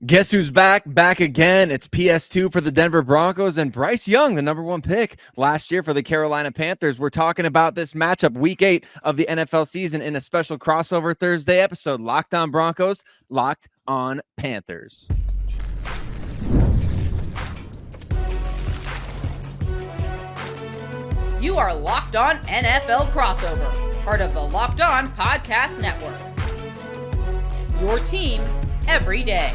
Guess who's back? Back again. It's PS2 for the Denver Broncos and Bryce Young, the number one pick last year for the Carolina Panthers. We're talking about this matchup, week 8 of the NFL season, in a special crossover Thursday episode. Locked on Broncos, Locked on Panthers. You are Locked On NFL Crossover, part of the Locked On Podcast Network. Your team every day.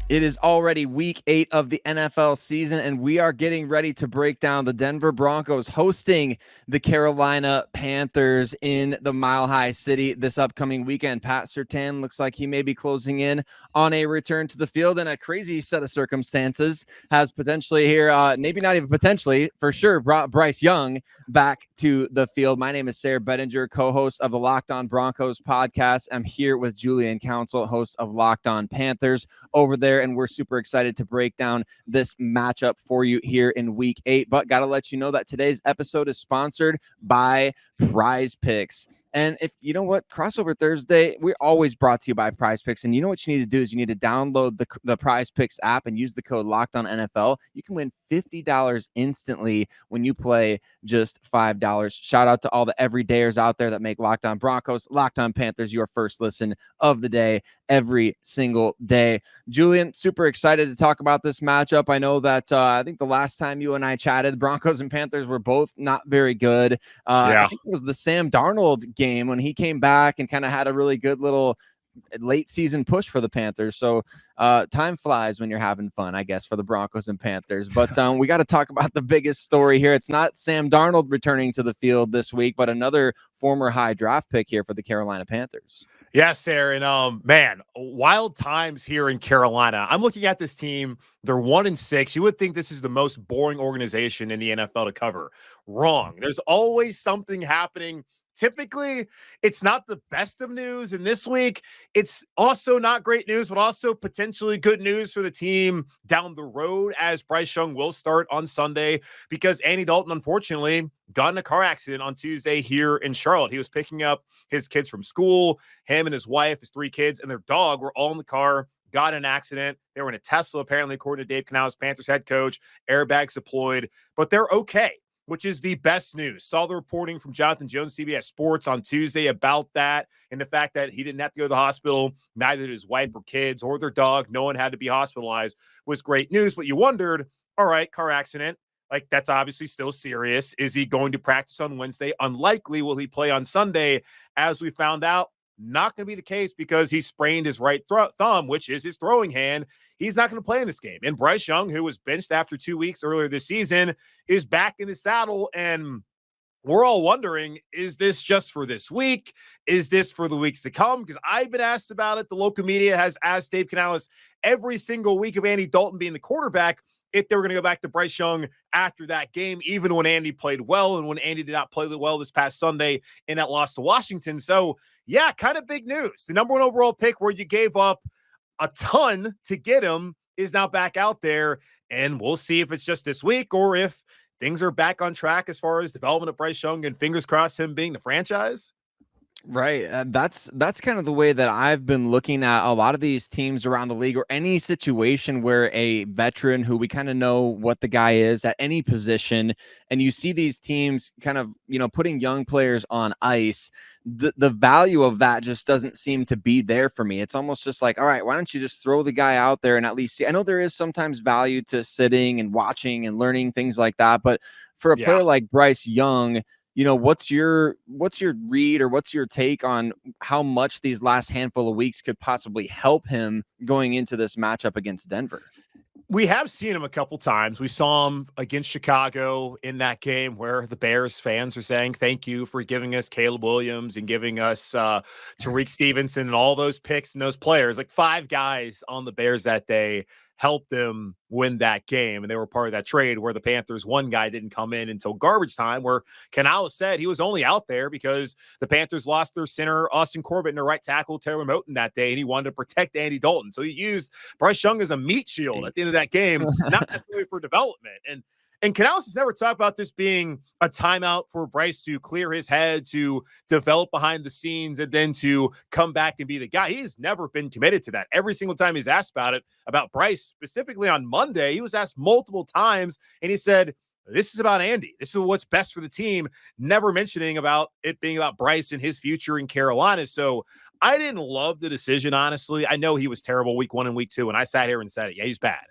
It is already week 8 of the NFL season, and we are getting ready to break down the Denver Broncos hosting the Carolina Panthers in the Mile High City this upcoming weekend. Pat Surtain looks like he may be closing in on a return to the field, and a crazy set of circumstances has potentially here, maybe not even potentially, for sure, brought Bryce Young back to the field. My name is Sarah Bettinger, co-host of the Locked On Broncos podcast. I'm here with Julian Council, host of Locked On Panthers, over there, and we're super excited to break down this matchup for you here in week 8. But got to let you know that today's episode is sponsored by Prize Picks. And if you know what, Crossover Thursday, we're always brought to you by Prize Picks. And you know what you need to do is you need to download the Prize Picks app and use the code LOCKEDONNFL. You can win $50 instantly when you play just $5. Shout out to all the everydayers out there that make Locked On Broncos, Locked On Panthers your first listen of the day every single day. Julian, super excited to talk about this matchup. I know that I think the last time you and I chatted, the Broncos and Panthers were both not very good. I think it was the Sam Darnold game when he came back and kind of had a really good little late season push for the Panthers. So time flies when you're having fun, I guess, for the Broncos and Panthers. But we got to talk about the biggest story here. It's not Sam Darnold returning to the field this week, but another former high draft pick here for the Carolina Panthers. Yes, Sarah, and man, wild times here in Carolina. I'm looking at this team. They're 1-6. You would think this is the most boring organization in the NFL to cover. Wrong. There's always something happening. Typically, it's not the best of news. And this week, it's also not great news, but also potentially good news for the team down the road, as Bryce Young will start on Sunday, because Andy Dalton, unfortunately, got in a car accident on Tuesday here in Charlotte. He was picking up his kids from school. Him and his wife, his 3 kids, and their dog were all in the car, got in an accident. They were in a Tesla, apparently, according to Dave Canales, Panthers head coach. Airbags deployed, but they're okay, which is the best news. Saw the reporting from Jonathan Jones, CBS Sports, on Tuesday about that, and the fact that he didn't have to go to the hospital. Neither did his wife or kids or their dog. No one had to be hospitalized, was great news. But you wondered, all right, car accident, like that's obviously still serious. Is he going to practice on Wednesday? Unlikely. Will he play on Sunday? As we found out, not going to be the case, because he sprained his right thumb, which is his throwing hand. He's not going to play in this game. And Bryce Young, who was benched after 2 weeks earlier this season, is back in the saddle. And we're all wondering, is this just for this week? Is this for the weeks to come? Because I've been asked about it. The local media has asked Dave Canales every single week of Andy Dalton being the quarterback if they were going to go back to Bryce Young after that game, even when Andy played well and when Andy did not play well this past Sunday in that loss to Washington. So, yeah, kind of big news. The number 1 overall pick, where you gave up a ton to get him, is now back out there. And we'll see if it's just this week or if things are back on track as far as development of Bryce Young, and fingers crossed him being the franchise. Right. That's kind of the way that I've been looking at a lot of these teams around the league, or any situation where a veteran who we kind of know what the guy is at any position, and you see these teams kind of, putting young players on ice. The value of that just doesn't seem to be there for me. It's almost just like, all right, why don't you just throw the guy out there and at least see? I know there is sometimes value to sitting and watching and learning things like that, but for a player like Bryce Young, what's your read, or what's your take on how much these last handful of weeks could possibly help him going into this matchup against Denver? We have seen him a couple times. We saw him against Chicago in that game where the Bears fans are saying, thank you for giving us Caleb Williams and giving us Tariq Stevenson and all those picks and those players. Like 5 guys on the Bears that day helped them win that game. And they were part of that trade where the Panthers, one guy didn't come in until garbage time, where Canales said he was only out there because the Panthers lost their center, Austin Corbett, and their right tackle, Taylor Moton, that day. And he wanted to protect Andy Dalton. So he used Bryce Young as a meat shield at the end of that game, not necessarily for development. And And Canales has never talked about this being a timeout for Bryce to clear his head, to develop behind the scenes, and then to come back and be the guy. He's never been committed to that. Every single time he's asked about Bryce, specifically on Monday, he was asked multiple times, and he said, this is about Andy. This is what's best for the team, never mentioning about it being about Bryce and his future in Carolina. So I didn't love the decision, honestly. I know he was terrible week 1 and week 2, and I sat here and said it. Yeah, he's bad.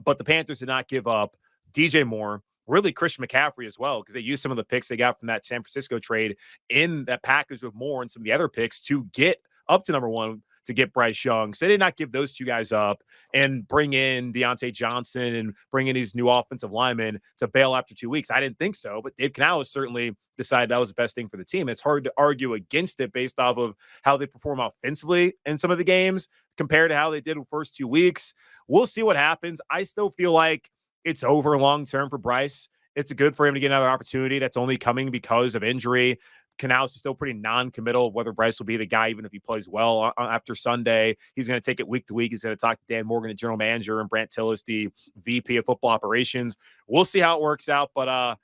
But the Panthers did not give up DJ Moore, really Christian McCaffrey as well, because they used some of the picks they got from that San Francisco trade in that package with Moore and some of the other picks to get up to number 1 to get Bryce Young. So they did not give those two guys up and bring in Deontay Johnson and bring in these new offensive linemen to bail after 2 weeks. I didn't think so, but Dave Canales certainly decided that was the best thing for the team. It's hard to argue against it based off of how they perform offensively in some of the games compared to how they did the first 2 weeks. We'll see what happens. I still feel like it's over long-term for Bryce. It's good for him to get another opportunity that's only coming because of injury. Canales is still pretty non-committal whether Bryce will be the guy, even if he plays well after Sunday. He's going to take it week to week. He's going to talk to Dan Morgan, the general manager, and Brant Tillis, the VP of football operations. We'll see how it works out, but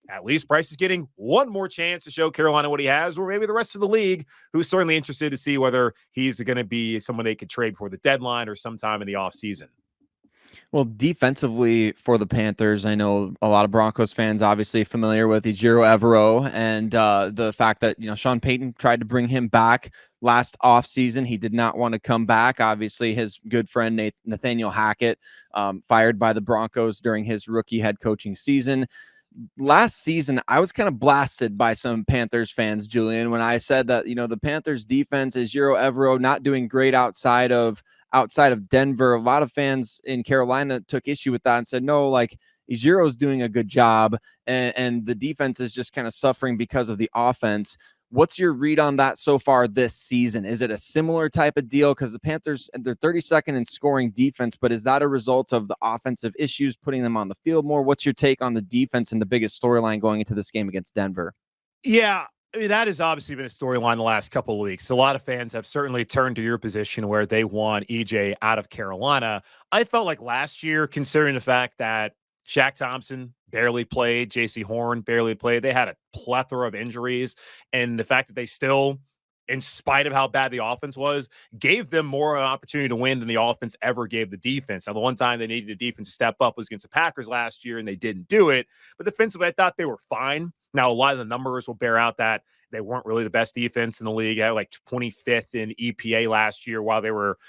at least Bryce is getting one more chance to show Carolina what he has, or maybe the rest of the league, who's certainly interested to see whether he's going to be someone they could trade before the deadline or sometime in the offseason. Well, defensively for the Panthers, I know a lot of Broncos fans obviously familiar with Ejiro Evero and the fact that, Sean Payton tried to bring him back last offseason. He did not want to come back. Obviously, his good friend Nathaniel Hackett fired by the Broncos during his rookie head coaching season. Last season, I was kind of blasted by some Panthers fans, Julian, when I said that, the Panthers defense is Ejiro Evero not doing great outside of Denver. A lot of fans in Carolina took issue with that and said, no, like Ejiro's doing a good job and the defense is just kind of suffering because of the offense. What's your read on that so far this season? Is it a similar type of deal? Because the Panthers, they're 32nd in scoring defense, but is that a result of the offensive issues putting them on the field more? What's your take on the defense and the biggest storyline going into this game against Denver? Yeah, I mean, that has obviously been a storyline the last couple of weeks. A lot of fans have certainly turned to your position where they want EJ out of Carolina. I felt like last year, considering the fact that Shaq Thompson barely played, JC Horn barely played, they had a plethora of injuries, and the fact that they still, in spite of how bad the offense was, gave them more of an opportunity to win than the offense ever gave the defense. Now, the one time they needed the defense to step up was against the Packers last year, and they didn't do it. But defensively, I thought they were fine. Now, a lot of the numbers will bear out that they weren't really the best defense in the league. They had like 25th in EPA last year, while they were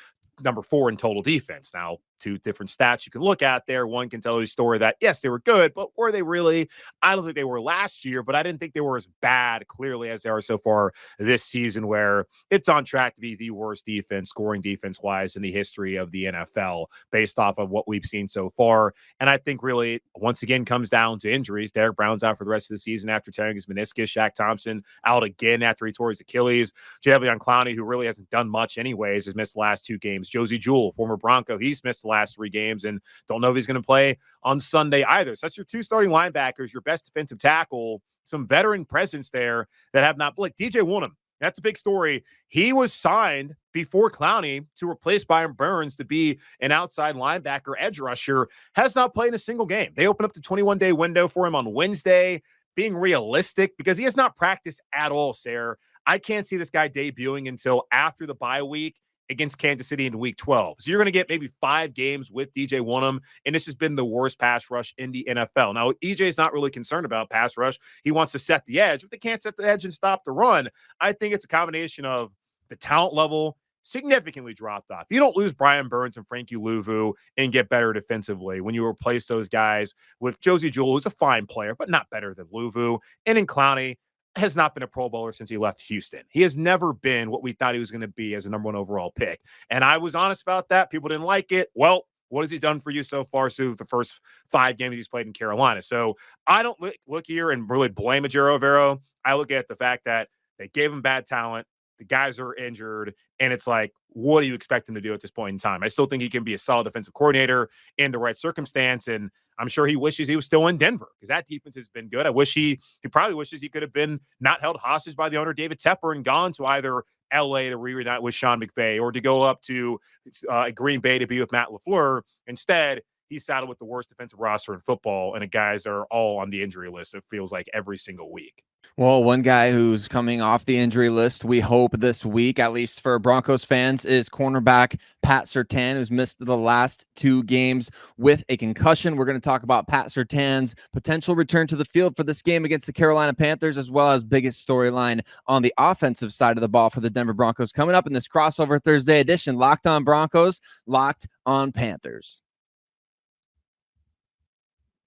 number 4 in total defense. Now, 2 different stats you can look at there. One can tell you a story that, yes, they were good, but were they really? I don't think they were last year, but I didn't think they were as bad, clearly, as they are so far this season, where it's on track to be the worst defense, scoring defense-wise, in the history of the NFL, based off of what we've seen so far. And I think really, once again, comes down to injuries. Derek Brown's out for the rest of the season after tearing his meniscus. Shaq Thompson out again after he tore his Achilles. Jadeveon Clowney, who really hasn't done much anyways, has missed the last 2 games. Josie Jewell, former Bronco, he's missed the last 3 games and don't know if he's going to play on Sunday either. So that's your 2 starting linebackers, your best defensive tackle, some veteran presence there that have not blinked. DJ Woonem, that's a big story. He was signed before Clowney to replace Byron Burns to be an outside linebacker, edge rusher, has not played in a single game. They opened up the 21-day window for him on Wednesday. Being realistic, because he has not practiced at all, Sarah. I can't see this guy debuting until after the bye week against Kansas City in week 12. So you're going to get maybe 5 games with DJ Woonem, and this has been the worst pass rush in the NFL. Now, EJ is not really concerned about pass rush. He wants to set the edge, but they can't set the edge and stop the run. I think it's a combination of the talent level significantly dropped off. You don't lose Brian Burns and Frankie Louvu and get better defensively when you replace those guys with Josie Jewell, who's a fine player, but not better than Louvu, and in Clowney, has not been a Pro Bowler since he left Houston. He has never been what we thought he was going to be as a number 1 overall pick. And I was honest about that. People didn't like it. Well, what has he done for you so far, Sue, the first 5 games he's played in Carolina? So I don't look here and really blame Ejiro Evero. I look at the fact that they gave him bad talent. The guys are injured, and it's like, what do you expect him to do at this point in time? I still think he can be a solid defensive coordinator in the right circumstance, and I'm sure he wishes he was still in Denver because that defense has been good. I wish he probably wishes he could have been not held hostage by the owner, David Tepper, and gone to either L.A. to reunite with Sean McVay or to go up to Green Bay to be with Matt LaFleur. Instead, he's saddled with the worst defensive roster in football, and the guys are all on the injury list. It feels like every single week. Well, one guy who's coming off the injury list, we hope this week, at least for Broncos fans, is cornerback Pat Surtain, who's missed the last 2 games with a concussion. We're going to talk about Pat Surtain's potential return to the field for this game against the Carolina Panthers, as well as biggest storyline on the offensive side of the ball for the Denver Broncos coming up in this crossover Thursday edition. Locked on Broncos, locked on Panthers.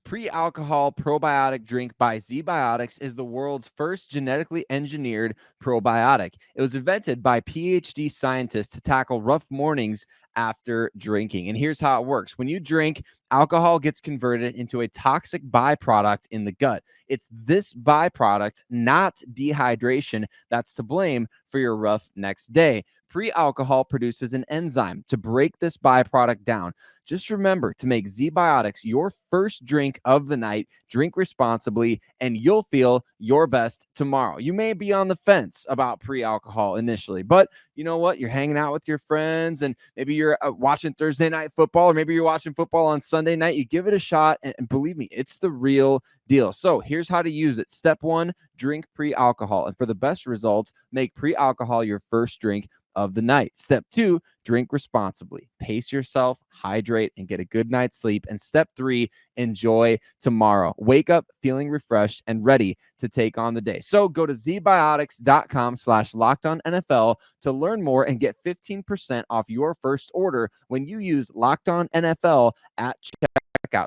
Pre-alcohol probiotic drink by ZBiotics is the world's first genetically engineered probiotic. It was invented by PhD scientists to tackle rough mornings after drinking. And here's how it works. When you drink, alcohol gets converted into a toxic byproduct in the gut. It's this byproduct, not dehydration, that's to blame for your rough next day. Pre-alcohol produces an enzyme to break this byproduct down. Just remember to make ZBiotics your first drink of the night. Drink responsibly, and you'll feel your best tomorrow. You may be on the fence about pre-alcohol initially, but you know what? You're hanging out with your friends, and maybe you're watching Thursday night football, or maybe you're watching football on Sunday night. You give it a shot, and believe me, it's the real deal. So here's how to use it. Step 1, drink pre-alcohol. And for the best results, make pre-alcohol your first drink of the night. Step 2, drink responsibly. Pace yourself, hydrate, and get a good night's sleep. And step 3, enjoy tomorrow. Wake up feeling refreshed and ready to take on the day. So go to zbiotics.com/LockedOnNFL to learn more and get 15% off your first order when you use LockedOnNFL at checkout.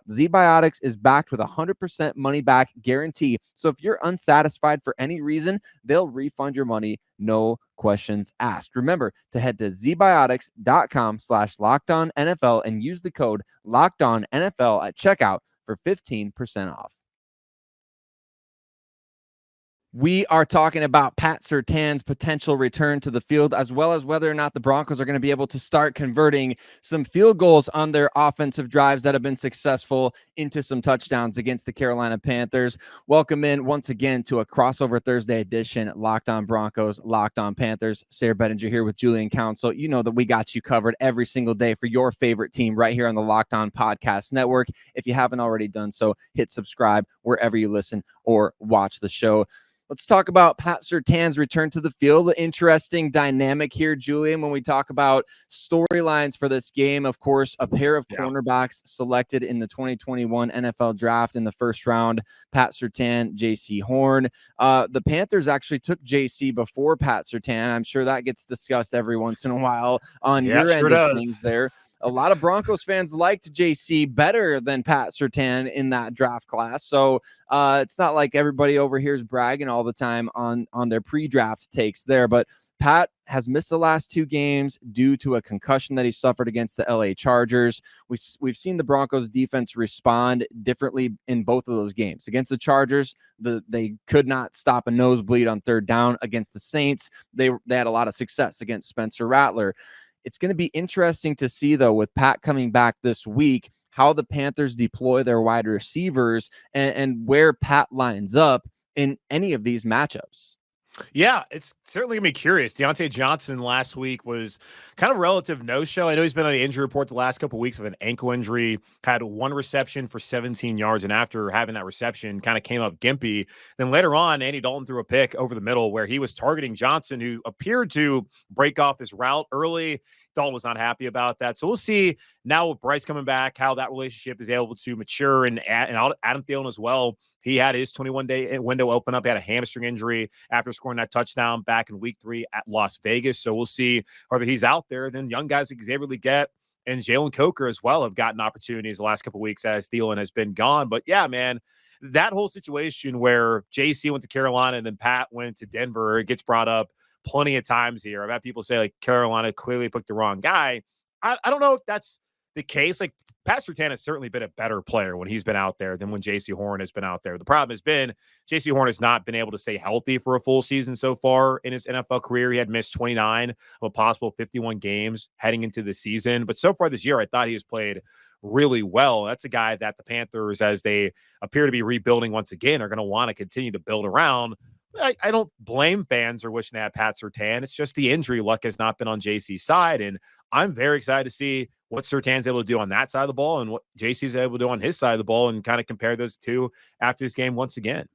ZBiotics is backed with a 100% money back guarantee. So if you're unsatisfied for any reason, they'll refund your money, no questions asked. Remember to head to zbiotics.com/LockedOnNFL and use the code LockedOnNFL at checkout for 15% off. We are talking about Pat Surtain's potential return to the field, as well as whether or not the Broncos are going to be able to start converting some field goals on their offensive drives that have been successful into some touchdowns against the Carolina Panthers. Welcome in once again to a crossover Thursday edition, Locked on Broncos, Locked on Panthers. Sarah Bettinger here with Julian Council. You know that we got you covered every single day for your favorite team right here on the Locked on Podcast Network. If you haven't already done so, hit subscribe wherever you listen or watch the show. Let's talk about Pat Surtain's return to the field. The interesting dynamic here, Julian, when we talk about storylines for this game. Of course, a pair of cornerbacks selected in the 2021 NFL draft in the first round, Pat Surtain, J.C. Horn. The Panthers actually took J.C. before Pat Surtain. I'm sure that gets discussed every once in a while on your end of things there. A lot of Broncos fans liked JC better than Pat Surtain in that draft class. So it's not like everybody over here is bragging all the time on their pre-draft takes there. But Pat has missed the last 2 games due to a concussion that he suffered against the LA Chargers. We've seen the Broncos defense respond differently in both of those games. Against the Chargers, they could not stop a nosebleed on 3rd down. Against the Saints, they had a lot of success against Spencer Rattler. It's going to be interesting to see, though, with Pat coming back this week, how the Panthers deploy their wide receivers and where Pat lines up in any of these matchups. Yeah, it's certainly going to be curious. Deontay Johnson last week was kind of a relative no-show. I know he's been on the injury report the last couple of weeks of an ankle injury, had 1 reception for 17 yards, and after having that reception, kind of came up gimpy. Then later on, Andy Dalton threw a pick over the middle where he was targeting Johnson, who appeared to break off his route early. Dalton was not happy about that. So we'll see now with Bryce coming back, how that relationship is able to mature. And Adam Thielen as well. He had his 21-day window open up. He had a hamstring injury after scoring that touchdown back in week 3 at Las Vegas. So we'll see whether he's out there. Then young guys like Xavier Legette and Jalen Coker as well have gotten opportunities the last couple of weeks as Thielen has been gone. But yeah, man, that whole situation where JC went to Carolina and then Pat went to Denver, it gets brought up plenty of times here. I've had people say like Carolina clearly picked the wrong guy. I don't know if that's the case. Like Pat Surtain has certainly been a better player when he's been out there than when J.C. Horn has been out there. The problem has been J.C. Horn has not been able to stay healthy for a full season so far in his NFL career. He had missed 29 of a possible 51 games heading into the season. But so far this year, I thought he has played really well. That's a guy that the Panthers, as they appear to be rebuilding once again, are going to want to continue to build around. I don't blame fans or wishing they had Pat Surtain. It's just the injury luck has not been on JC's side. And I'm very excited to see what Surtain's able to do on that side of the ball and what JC's able to do on his side of the ball, and kind of compare those two after this game once again.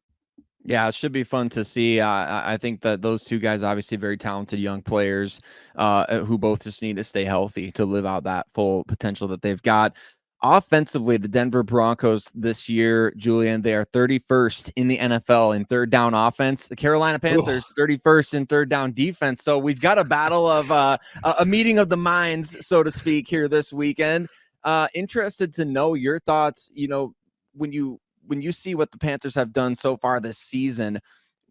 Yeah, it should be fun to see. I think that those two guys, obviously very talented young players, who both just need to stay healthy to live out that full potential that they've got. Offensively, the Denver Broncos this year, Julian, they are 31st in the NFL in third down offense. The Carolina Panthers, 31st in third down defense. So we've got a battle of a meeting of the minds, so to speak, here this weekend. Interested to know your thoughts, when you see what the Panthers have done so far this season,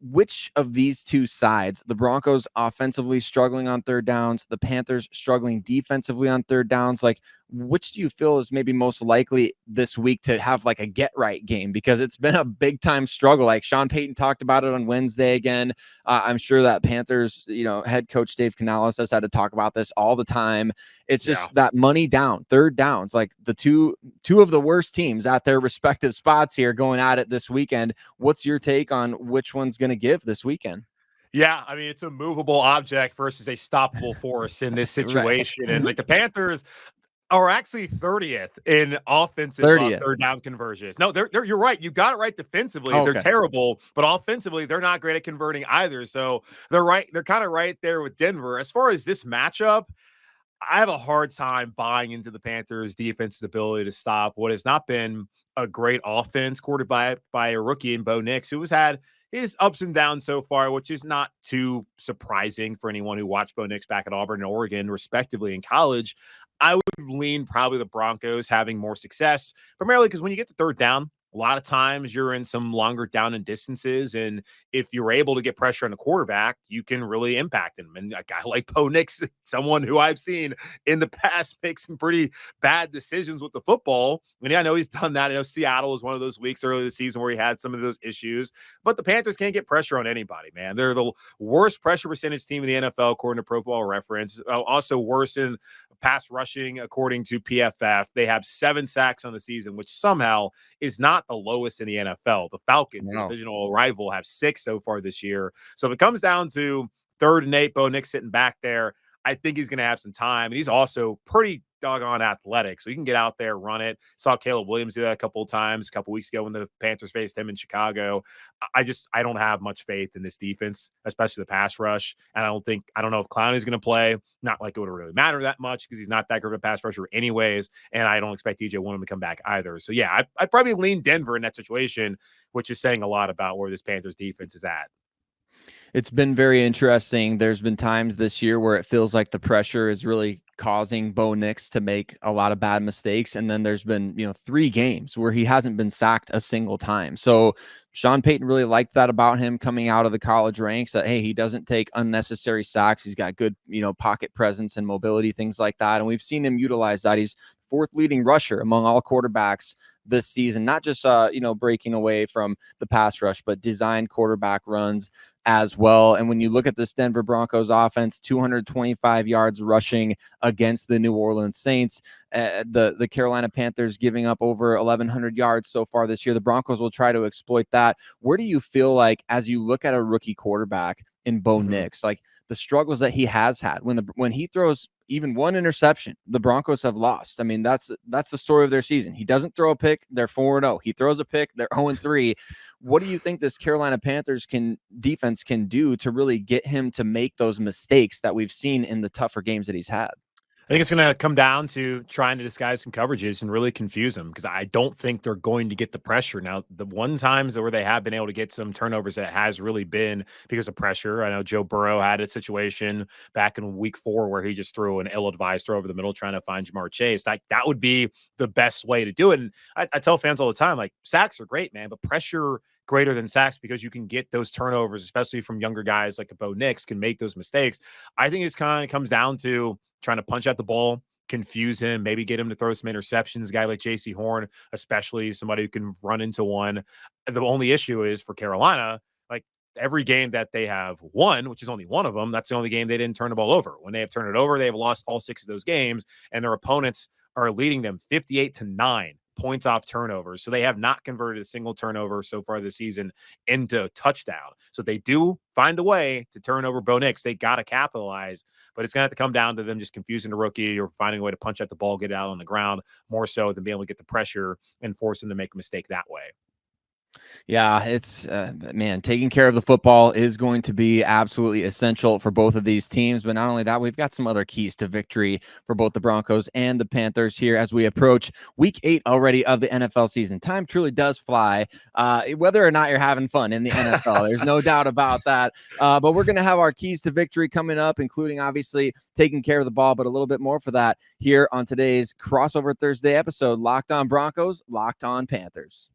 which of these two sides, the Broncos offensively struggling on third downs, the Panthers struggling defensively on third downs, like which do you feel is maybe most likely this week to have like a get right game? Because it's been a big time struggle. Like Sean Payton talked about it on Wednesday again. I'm sure that Panthers, head coach Dave Canales has had to talk about this all the time. It's just that money down, third downs, like the two of the worst teams at their respective spots here going at it this weekend. What's your take on which one's going to give this weekend? Yeah, I mean, it's a movable object versus a stoppable force in this situation. And like the Panthers are actually 30th in offensive third down conversions. No, you're right. You got it right defensively. Okay. They're terrible, but offensively, they're not great at converting either. So they're right. They're kind of right there with Denver. As far as this matchup, I have a hard time buying into the Panthers' defense's ability to stop what has not been a great offense, quarterbacked by a rookie in Bo Nix, who has had his ups and downs so far, which is not too surprising for anyone who watched Bo Nix back at Auburn and Oregon, respectively, in college. I would lean probably the Broncos having more success, primarily because when you get to third down, a lot of times you're in some longer down and distances. And if you're able to get pressure on the quarterback, you can really impact him. And a guy like Bo Nix, someone who I've seen in the past make some pretty bad decisions with the football. And yeah, I know he's done that. I know Seattle was one of those weeks early this season where he had some of those issues, but the Panthers can't get pressure on anybody, man. They're the worst pressure percentage team in the NFL, according to Pro Football Reference. Also worse in pass rushing, according to PFF. They have 7 sacks on the season, which somehow is not the lowest in the NFL. The Falcons, the divisional rival, have 6 so far this year. So if it comes down to 3rd and 8, Bo Nix sitting back there, I think he's going to have some time. And he's also pretty doggone athletic, so he can get out there, run it. Saw Caleb Williams do that a couple of times a couple weeks ago when the Panthers faced him in Chicago. I don't have much faith in this defense, especially the pass rush. And I don't know if Clowney's going to play. Not like it would really matter that much because he's not that good of a pass rusher anyways. And I don't expect DJ Woolen to come back either. So yeah, I'd probably lean Denver in that situation, which is saying a lot about where this Panthers defense is at. It's been very interesting. There's been times this year where it feels like the pressure is really causing Bo Nix to make a lot of bad mistakes. And then there's been, 3 games where he hasn't been sacked a single time. So Sean Payton really liked that about him coming out of the college ranks, that, hey, he doesn't take unnecessary sacks. He's got good, pocket presence and mobility, things like that. And we've seen him utilize that. He's 4th leading rusher among all quarterbacks this season, not just, breaking away from the pass rush, but designed quarterback runs as well. And when you look at this Denver Broncos offense, 225 yards rushing against the New Orleans Saints, the Carolina Panthers giving up over 1,100 yards so far this year. The Broncos will try to exploit that. Where do you feel like, as you look at a rookie quarterback in Bo Nix, like the struggles that he has had when he throws even one interception, the Broncos have lost. I mean, that's the story of their season. He doesn't throw a pick, they're 4-0. He throws a pick, they're 0-3. What do you think this Carolina Panthers defense can do to really get him to make those mistakes that we've seen in the tougher games that he's had? I think it's going to come down to trying to disguise some coverages and really confuse them, because I don't think they're going to get the pressure. Now, the one times where they have been able to get some turnovers, that has really been because of pressure. I know Joe Burrow had a situation back in week 4 where he just threw an ill-advised throw over the middle trying to find Jamar Chase. That would be the best way to do it. And I tell fans all the time, like, sacks are great, man, but pressure greater than sacks, because you can get those turnovers, especially from younger guys like a Bo Nix can make those mistakes. I think it's kind of comes down to trying to punch out the ball, confuse him, maybe get him to throw some interceptions. A guy like J.C. Horn, especially somebody who can run into one. The only issue is for Carolina, like every game that they have won, which is only one of them, that's the only game they didn't turn the ball over. When they have turned it over, they have lost all 6 of those games, and their opponents are leading them 58-9 points off turnovers. So they have not converted a single turnover so far this season into a touchdown. So they do find a way to turn over Bo Nix. They got to capitalize, but it's going to have to come down to them just confusing the rookie or finding a way to punch at the ball, get it out on the ground more so than being able to get the pressure and force them to make a mistake that way. Yeah, it's man, taking care of the football is going to be absolutely essential for both of these teams. But not only that, we've got some other keys to victory for both the Broncos and the Panthers here as we approach week 8 already of the NFL season. Time truly does fly, whether or not you're having fun in the NFL. There's no doubt about that. But we're going to have our keys to victory coming up, including obviously taking care of the ball, but a little bit more for that here on today's Crossover Thursday episode. Locked on Broncos, Locked on Panthers.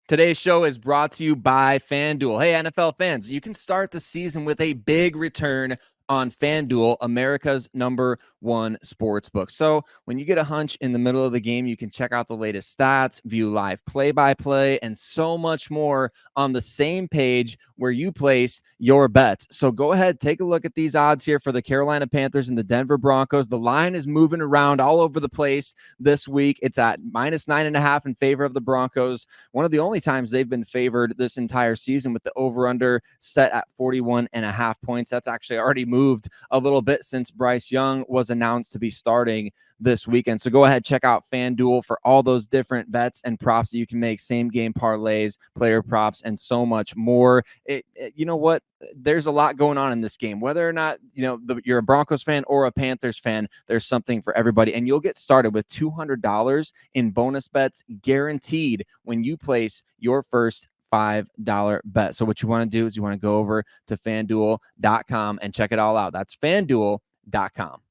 Today's show is brought to you by FanDuel. Hey, NFL fans, you can start the season with a big return on FanDuel, America's #1 sportsbook. So when you get a hunch in the middle of the game, you can check out the latest stats, view live play-by-play, and so much more on the same page where you place your bets. So go ahead, take a look at these odds here for the Carolina Panthers and the Denver Broncos. The line is moving around all over the place this week. It's at -9.5 in favor of the Broncos. One of the only times they've been favored this entire season, with the over-under set at 41.5 points. That's actually already moved a little bit since Bryce Young was announced to be starting this weekend. So go ahead, check out FanDuel for all those different bets and props that you can make, same game parlays, player props, and so much more. You know what? There's a lot going on in this game. Whether or not you're a Broncos fan or a Panthers fan, there's something for everybody. And you'll get started with $200 in bonus bets guaranteed when you place your first $5 bet. So what you want to do is you want to go over to FanDuel.com and check it all out. That's FanDuel.com.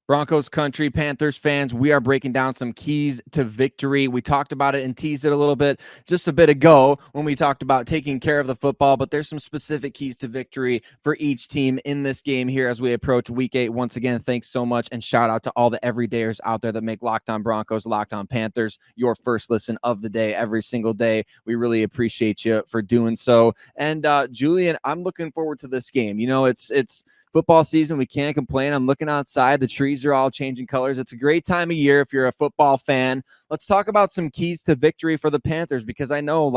Broncos country, Panthers fans, we are breaking down some keys to victory. We talked about it and teased it a little bit just a bit ago when we talked about taking care of the football, but there's some specific keys to victory for each team in this game here as we approach week 8. Once again, thanks so much, and shout out to all the everydayers out there that make Locked on Broncos, Locked on Panthers your first listen of the day every single day. We really appreciate you for doing so. And Julian, I'm looking forward to this game. It's football season. We can't complain. I'm looking outside. The trees are all changing colors. It's a great time of year if you're a football fan. Let's talk about some keys to victory for the Panthers, because I know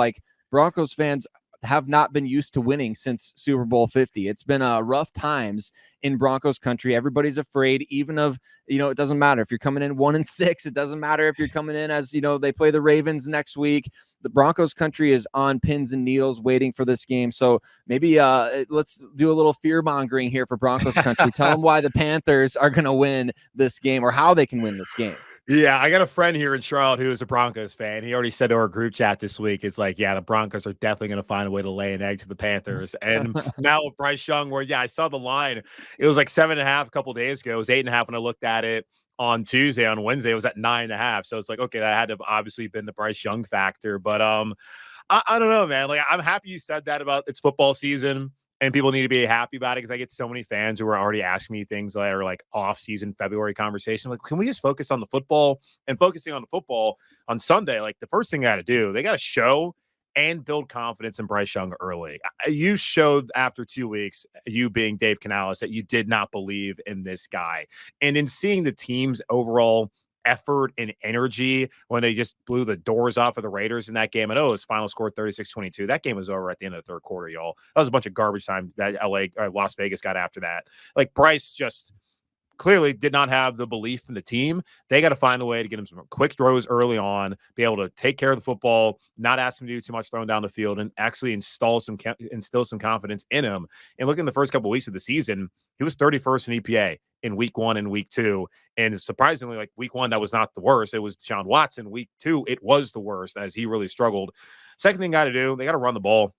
Broncos fans have not been used to winning since Super Bowl 50. It's been rough times in Broncos country. Everybody's afraid, even of, it doesn't matter if you're coming in 1-6. It doesn't matter if you're coming in as, they play the Ravens next week. The Broncos country is on pins and needles waiting for this game. So maybe let's do a little fear mongering here for Broncos country. Tell them why the Panthers are going to win this game, or how they can win this game. Yeah, I got a friend here in Charlotte who is a Broncos fan. He already said to our group chat this week, it's like, yeah, the Broncos are definitely going to find a way to lay an egg to the Panthers. And now with Bryce Young, where, I saw the line. It was like 7.5 a couple of days ago. It was 8.5 when I looked at it on Tuesday. On Wednesday, it was at 9.5. So it's like, okay, that had to have obviously been the Bryce Young factor. But I don't know, man. I'm happy you said that about it's football season. And people need to be happy about it, because I get so many fans who are already asking me things that are like off-season February conversation. Like, can we just focus on the football? And focusing on the football on Sunday, the first thing they got to do, they got to show and build confidence in Bryce Young early. You showed after 2 weeks, you being Dave Canales, that you did not believe in this guy. And in seeing the team's overall effort and energy when they just blew the doors off of the Raiders in that game. I know it was final score 36-22. That game was over at the end of the third quarter, y'all. That was a bunch of garbage time that Las Vegas got after that. Bryce just clearly did not have the belief in the team. They got to find a way to get him some quick throws early on, be able to take care of the football, not ask him to do too much throwing down the field, and actually instill some confidence in him. And look, in the first couple of weeks of the season, he was 31st in EPA in week 1 and week 2. And surprisingly, week 1, that was not the worst. It was Deshaun Watson. Week 2, it was the worst, as he really struggled. Second thing got to do, they got to run the ball.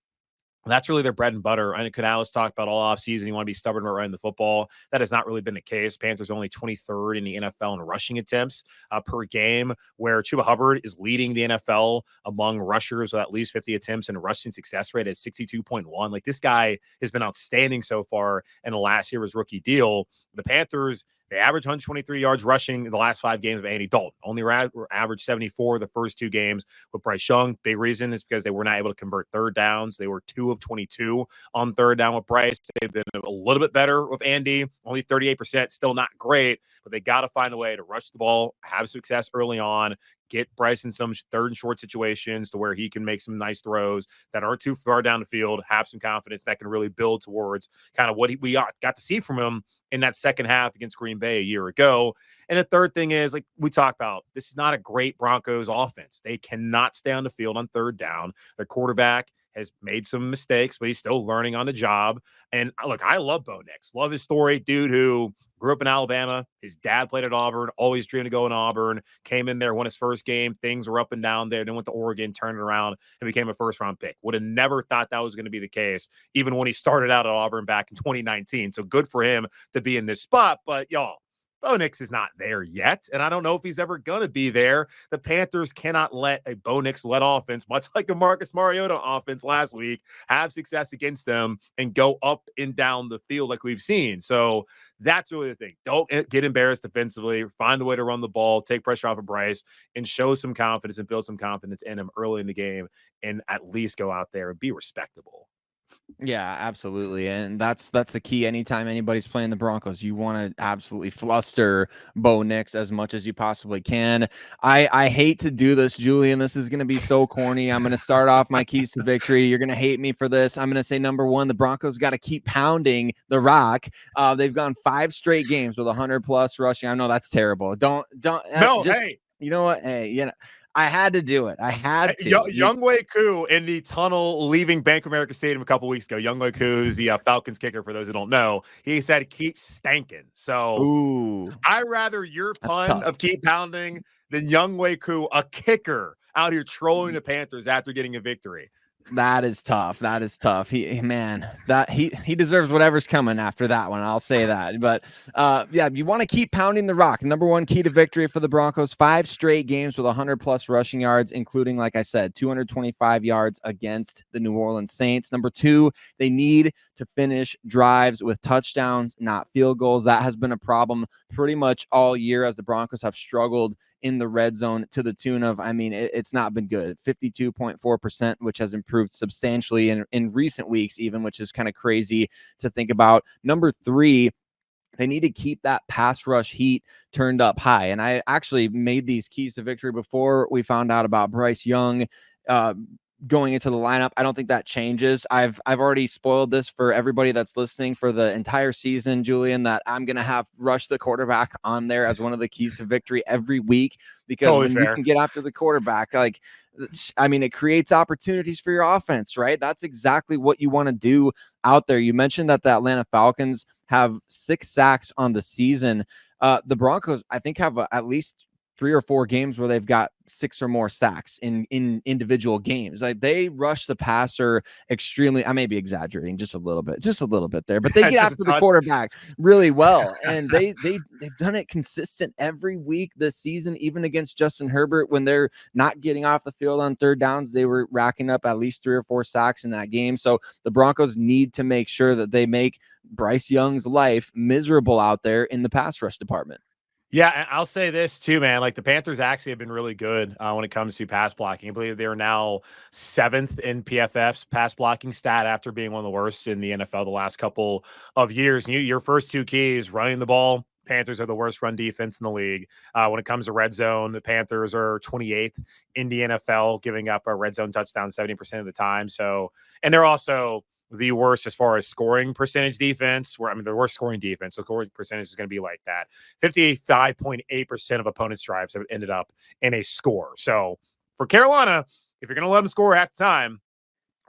That's really their bread and butter. I know Canales talked about all offseason. You want to be stubborn about running the football. That has not really been the case. Panthers are only 23rd in the NFL in rushing attempts per game, where Chuba Hubbard is leading the NFL among rushers with at least 50 attempts, and a rushing success rate at 62.1. This guy has been outstanding so far in the last year's rookie deal. The Panthers, They averaged 123 yards rushing in the last 5 games of Andy Dalton. Only averaged 74 the first 2 games with Bryce Young. Big reason is because they were not able to convert third downs. They were 2 of 22 on third down with Bryce. They've been a little bit better with Andy, only 38%, still not great, but they got to find a way to rush the ball, have success early on, get Bryce in some third and short situations to where he can make some nice throws that aren't too far down the field, have some confidence that can really build towards kind of what we got to see from him in that second half against Green Bay a year ago. And the third thing is, like we talked about, this is not a great Broncos offense. They cannot stay on the field on third down. Their quarterback has made some mistakes, but he's still learning on the job. And look, I love Bo Nix. Love his story. Dude who grew up in Alabama. His dad played at Auburn, always dreamed to go in Auburn, came in there, won his first game. Things were up and down there. Then went to Oregon, turned it around, and became a first-round pick. Would have never thought that was going to be the case, even when he started out at Auburn back in 2019. So good for him to be in this spot. But y'all, Bo Nix is not there yet, and I don't know if he's ever going to be there. The Panthers cannot let a Bo Nix-led offense, much like a Marcus Mariota offense last week, have success against them and go up and down the field like we've seen. So that's really the thing. Don't get embarrassed defensively. Find a way to run the ball, take pressure off of Bryce, and show some confidence and build some confidence in him early in the game, and at least go out there and be respectable. Yeah, absolutely. And that's the key. Anytime anybody's playing the Broncos, you want to absolutely fluster Bo Nix as much as you possibly can. I hate to do this, Julian. This is going to be so corny. I'm going to start off my keys to victory. You're going to hate me for this. I'm going to say number 1, the Broncos got to keep pounding the rock. They've gone 5 straight games with 100+ rushing. I know that's terrible. Don't Hey, you know what? Hey, you know, I had to do it. I had to. Younghoe Koo in the tunnel leaving Bank of America Stadium a couple weeks ago. Younghoe Koo is the Falcons kicker, for those who don't know. He said, keep stanking. So I'd rather your pun of keep pounding than Younghoe Koo, a kicker, out here trolling the Panthers after getting a victory. That is tough. That is tough. He deserves whatever's coming after that one. I'll say that. But yeah, you want to keep pounding the rock. Number 1 key to victory for the Broncos: 5 straight games with 100+ rushing yards, including, like I said, 225 yards against the New Orleans Saints. Number 2, they need to finish drives with touchdowns, not field goals. That has been a problem pretty much all year, as the Broncos have struggled in the red zone to the tune of, it's not been good. 52.4%, which has improved substantially in recent weeks, even, which is kind of crazy to think about. Number 3, they need to keep that pass rush heat turned up high. And I actually made these keys to victory before we found out about Bryce Young going into the lineup. I don't think that changes. I've already spoiled this for everybody that's listening for the entire season, Julian, that I'm going to have rush the quarterback on there as one of the keys to victory every week, because when you can get after the quarterback, it creates opportunities for your offense, right? That's exactly what you want to do out there. You mentioned that the Atlanta Falcons have 6 sacks on the season. The Broncos, I think, have at least 3 or 4 games where they've got 6 or more sacks in individual games. Like, they rush the passer extremely. I may be exaggerating just a little bit there, but they get after the quarterback really well. And they've done it consistent every week this season, even against Justin Herbert. When they're not getting off the field on third downs, they were racking up at least 3 or 4 sacks in that game. So the Broncos need to make sure that they make Bryce Young's life miserable out there in the pass rush department. Yeah, and I'll say this too, man. Like, the Panthers actually have been really good when it comes to pass blocking. I believe they're now 7th in PFF's pass blocking stat after being one of the worst in the NFL the last couple of years. And your first 2 keys, running the ball. Panthers are the worst run defense in the league. When it comes to red zone, the Panthers are 28th in the NFL, giving up a red zone touchdown 70% of the time. So, and they're also the worst as far as scoring percentage defense, the worst scoring defense. So scoring percentage is going to be like that. 55.8% of opponents' drives have ended up in a score. So for Carolina, if you're going to let them score half the time,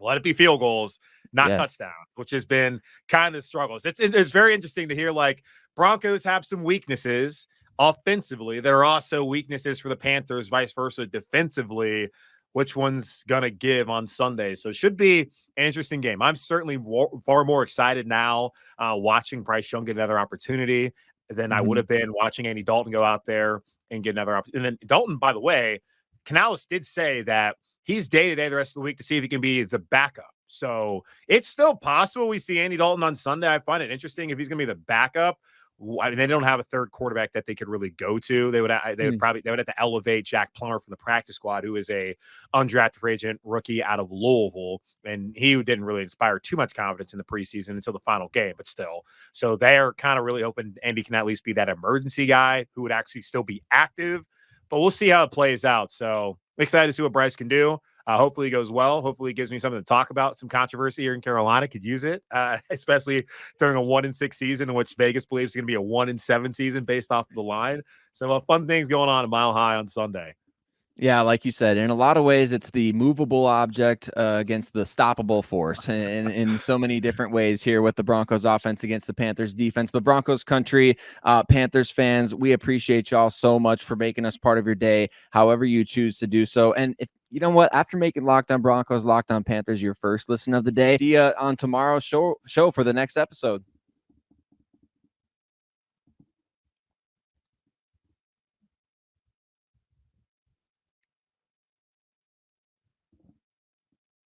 let it be field goals, not touchdowns, which has been kind of the struggles. It's very interesting to hear, like, Broncos have some weaknesses offensively. There are also weaknesses for the Panthers, vice versa, defensively. Which one's going to give on Sunday? So it should be an interesting game. I'm certainly far more excited now watching Bryce Young get another opportunity than I would have been watching Andy Dalton go out there and get another opportunity. And then Dalton, by the way, Canales did say that he's day-to-day the rest of the week to see if he can be the backup. So it's still possible we see Andy Dalton on Sunday. I find it interesting if he's going to be the backup. I mean, they don't have a third quarterback that they could really go to. They would have to elevate Jack Plummer from the practice squad, who is a undrafted free agent rookie out of Louisville, and he didn't really inspire too much confidence in the preseason until the final game, but still. So they're kind of really hoping Andy can at least be that emergency guy who would actually still be active, but we'll see how it plays out. So excited to see what Bryce can do. Hopefully it goes well. Hopefully it gives me something to talk about. Some controversy here in Carolina, could use it, especially during a 1-6 season in which Vegas believes it's going to be a 1-7 season based off of the line. So fun things going on at Mile High on Sunday. Yeah, like you said, in a lot of ways, it's the movable object against the stoppable force in so many different ways here with the Broncos offense against the Panthers defense. But Broncos country, Panthers fans, we appreciate y'all so much for making us part of your day, however you choose to do so. And if you know what, after making Locked On Broncos, Locked On Panthers your first listen of the day, see you on tomorrow's show for the next episode.